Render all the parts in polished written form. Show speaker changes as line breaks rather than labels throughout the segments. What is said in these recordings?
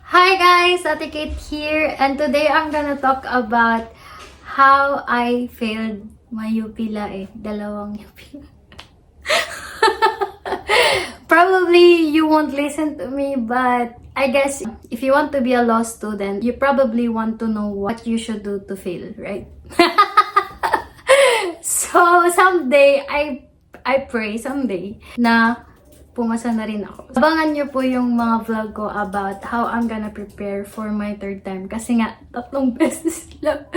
Hi guys, Ate Kate here, and today I'm gonna talk about how I failed my UP Lae. Dalawang UP. Probably you won't listen to me, but I guess if you want to be a law student, you probably want to know what you should do to fail, right? So someday, I pray someday na pumasa na rin ako. Abangan nyo po yung mga vlog ko about how I'm gonna prepare for my third time. Kasi nga, 3 beses lang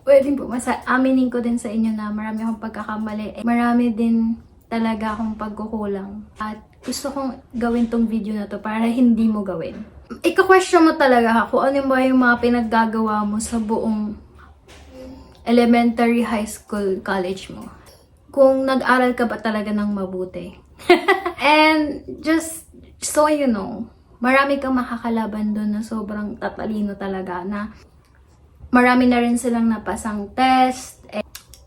pwedeng pumasa. Aminin ko din sa inyo na marami akong pagkakamali. Marami din talaga akong pagkukulang. At gusto kong gawin tong video na to para hindi mo gawin. Ika-question mo talaga kung ano ba yung mga pinaggagawa mo sa buong elementary, high school, college mo. Kung nag-aral ka ba talaga ng mabuti. And just so you know, marami kang makakalaban doon na sobrang tatalino talaga, na marami na rin silang napasang test,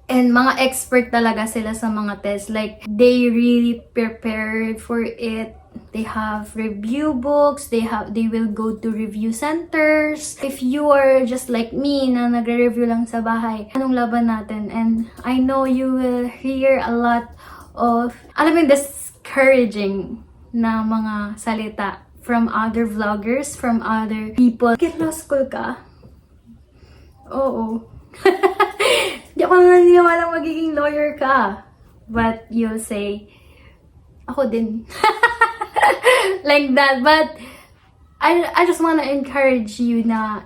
and mga expert talaga sila sa mga test. Like, they really prepared for it. They have review books, they will go to review centers. If you are just like me na nagre-review lang sa bahay, anong laban natin? And I know you will hear a lot of, alam mo, discouraging na mga salita from other vloggers, from other people. Get law school ka? Oo. Di ako naniniwalang magiging lawyer ka. But you'll say, ako din. Like that. But I just wanna encourage you na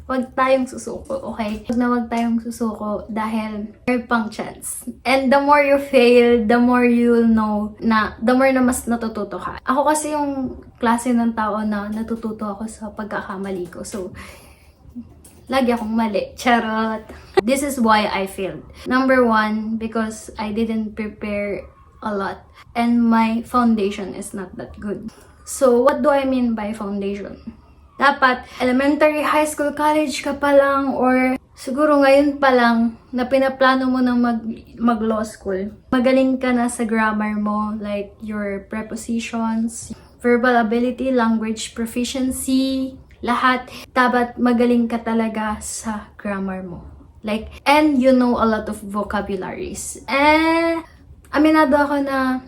wag tayong susuko, okay? Wag tayong susuko dahil may pang chance. And the more you fail, the more you'll know na, the more na mas natututo ka. Ako kasi yung klase ng tao na natututo ako sa pagkakamali ko. So, lagi akong mali. Charot. This is why I failed. Number 1, because I didn't prepare a lot. And my foundation is not that good. So, what do I mean by foundation? Dapat elementary, high school, college ka pa lang, or siguro ngayon pa lang na pinaplano mo na mag-law school. Magaling ka na sa grammar mo, like your prepositions, verbal ability, language proficiency, lahat. Dapat magaling ka talaga sa grammar mo. Like, and you know a lot of vocabularies. Aminado ako na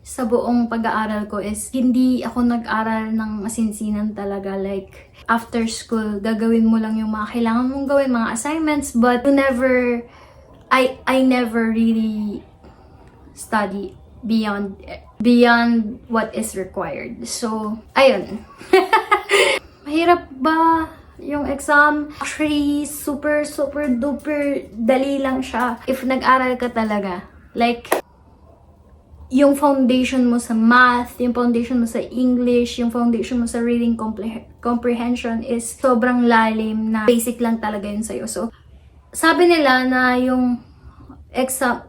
sa buong pag-aaral ko is hindi ako nag-aral ng masinsinan talaga. Like, after school, gagawin mo lang yung mga kailangan mong gawin, mga assignments, but I never really study beyond what is required. So, ayun. Mahirap ba yung exam? Actually, super duper dali lang siya if nag-aral ka talaga. Like, yung foundation mo sa math, yung foundation mo sa English, yung foundation mo sa reading comprehension is sobrang lalim na basic lang talaga yun sa'yo. So, sabi nila na yung exam,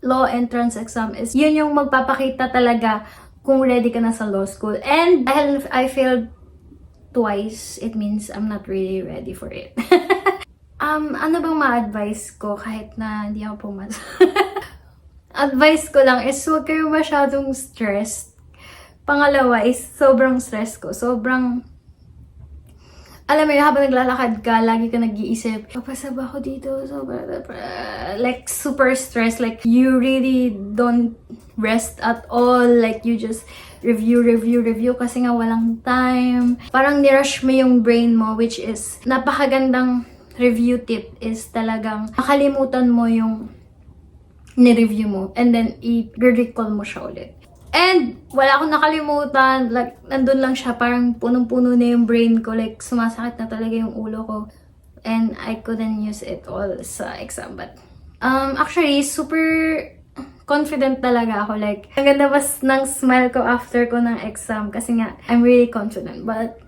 law entrance exam is yun yung magpapakita talaga kung ready ka na sa law school. And dahil I failed twice, it means I'm not really ready for it. Ano bang ma-advise ko kahit na hindi ako pumasa? Advice ko lang is huwag kayo masyadong stressed. Pangalawa is sobrang stress ko. Sobrang, alam mo yun, habang naglalakad ka, lagi ka nag-iisip, papasa ba ako dito? Like, super stressed. Like, you really don't rest at all. Like, you just review kasi nga walang time. Parang nirush mo yung brain mo, which is napakagandang review tip is talagang makalimutan mo yung ni-review mo and then i-recall mo siya ulit. And wala akong nakalimutan, like nandun lang siya, parang punong-puno na yung brain ko, like sumasakit na talaga yung ulo ko and I couldn't use it all sa exam. But actually super confident talaga ako, like ang ganda mas ng smile ko after ko ng exam kasi nga I'm really confident, but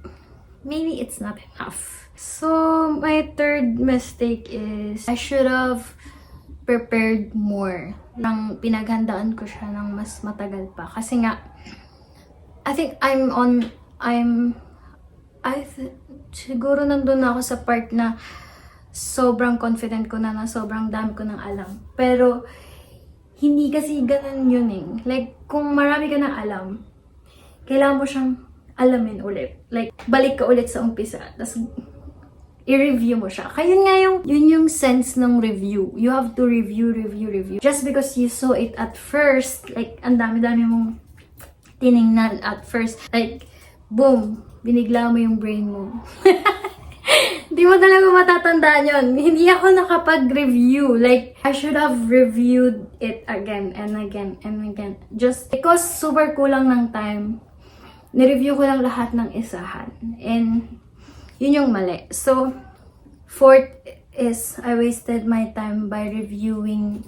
maybe it's not enough. So my third mistake is I should have prepared more. Nang pinaghandaan ko siya ng mas matagal pa. Kasi nga, I think siguro nandun na ako sa part na sobrang confident ko na sobrang dami ko nang alam. Pero, hindi kasi ganun yun eh. Like, kung marami ka nang alam, kailangan mo siyang alamin ulit. Like, balik ka ulit sa umpisa. Tapos, i-review mo siya. Kaya yun yung sense ng review. You have to review. Just because you saw it at first, like, ang dami-dami mong tiningnan at first, like, boom, binigla mo yung brain mo. Hindi mo talaga matatandaan yun. Hindi ako nakapag-review. Like, I should have reviewed it again and again and again. Just because super kulang ng time, nireview ko lang lahat ng isahan. And, yun yung mali. So, fourth is, I wasted my time by reviewing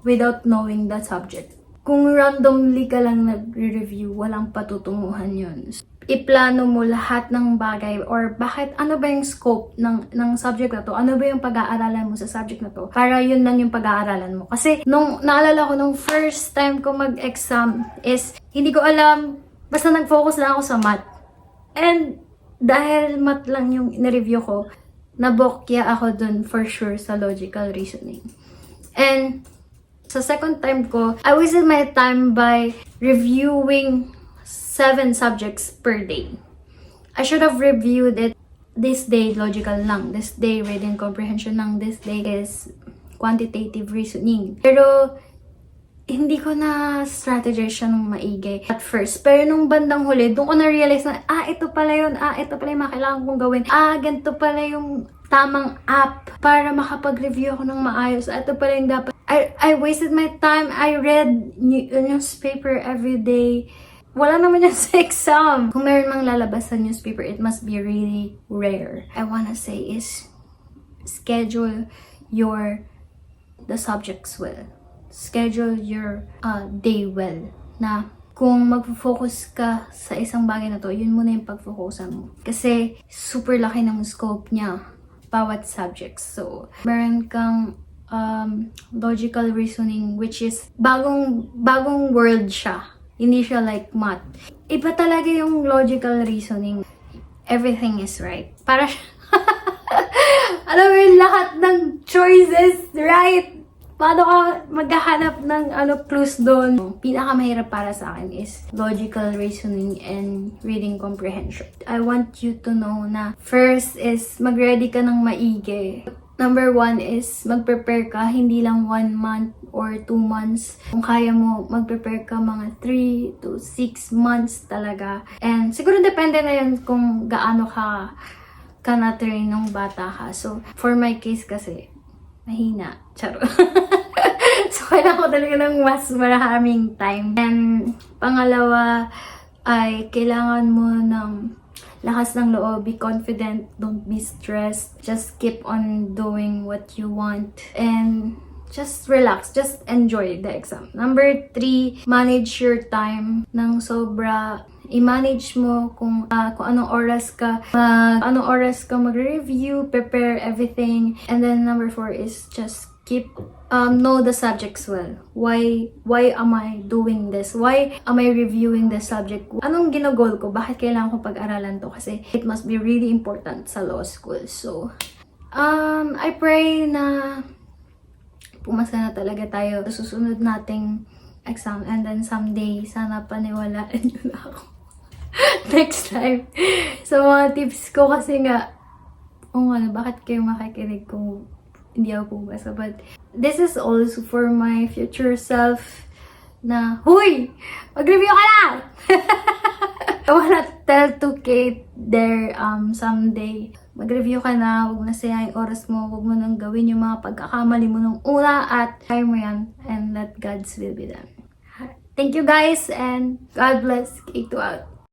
without knowing the subject. Kung randomly ka lang nag-review, walang patutunguhan yun. Iplano mo lahat ng bagay or bakit, ano ba yung scope ng subject na to? Ano ba yung pag-aaralan mo sa subject na to? Para yun lang yung pag-aaralan mo. Kasi naalala ko nung first time ko mag-exam is hindi ko alam, basta nag-focus lang ako sa math. And dahil math lang yung na-review ko, nabokya ako dun for sure sa logical reasoning. And sa second time ko, I wasted my time by reviewing 7 subjects per day. I should have reviewed it this day, logical lang. This day, reading comprehension lang. This day is quantitative reasoning. Pero, hindi ko na strategize siya nung maigi at first. Pero nung bandang huli, doon ko na-realize na, ito pala yun. Ito pala yung mga kailangan kong gawin. Ganito pala yung tamang app para makapag-review ako ng maayos. Ito pala yung dapat. I wasted my time. I read newspaper every day. Wala naman yan sa exam. Kung meron mang lalabas sa newspaper, it must be really rare. I wanna say is, schedule the subjects well. Schedule your day well. Na kung mag-focus ka sa isang bagay na to, yun muna yung pag-focusan mo. Kasi super laki ng scope niya, bawat subjects. So, meron kang logical reasoning, which is bagong world siya. Hindi siya like math. Iba talaga yung logical reasoning. Everything is right. Para alam mo yung lahat ng choices, right? Paano ka maghahanap ng clues doon? Pinakamahirap para sa akin is logical reasoning and reading comprehension. I want you to know na first is mag-ready ka ng maigi. Number 1 is mag-prepare ka, hindi lang 1 month or 2 months. Kung kaya mo, mag-prepare ka mga 3 to 6 months talaga. And siguro depende na yun kung gaano ka na-train nung bata ka. So, for my case kasi, mahina. Charo. So, kailangan ko talaga ng mas maraming time. And pangalawa ay kailangan mo ng lakas ng loob, be confident, don't be stressed. Just keep on doing what you want. And just relax, just enjoy the exam. Number 3, manage your time ng sobra. I-manage mo kung anong oras ka mag-review, prepare everything. And then number 4 is just keep know the subjects well. Why am I doing this? Why am I reviewing the subject? Anong ginagol ko? Bakit kailangan ko pag-aralan to? Kasi it must be really important sa law school. So, I pray na pumasa na talaga tayo sa susunod nating exam. And then someday, sana paniwalaan nyo na ako. Next time. So, mga tips ko kasi nga, bakit kayo makikinig kung hindi ako pumasa? But, this is also for my future self na, huy! Mag-review ka na! I wanna tell to Kate there someday, mag-review ka na, huwag na sayang oras mo, huwag mo nang gawin yung mga pagkakamali mo nung una at try mo yan and let God's will be done. Thank you guys and God bless. Kate out.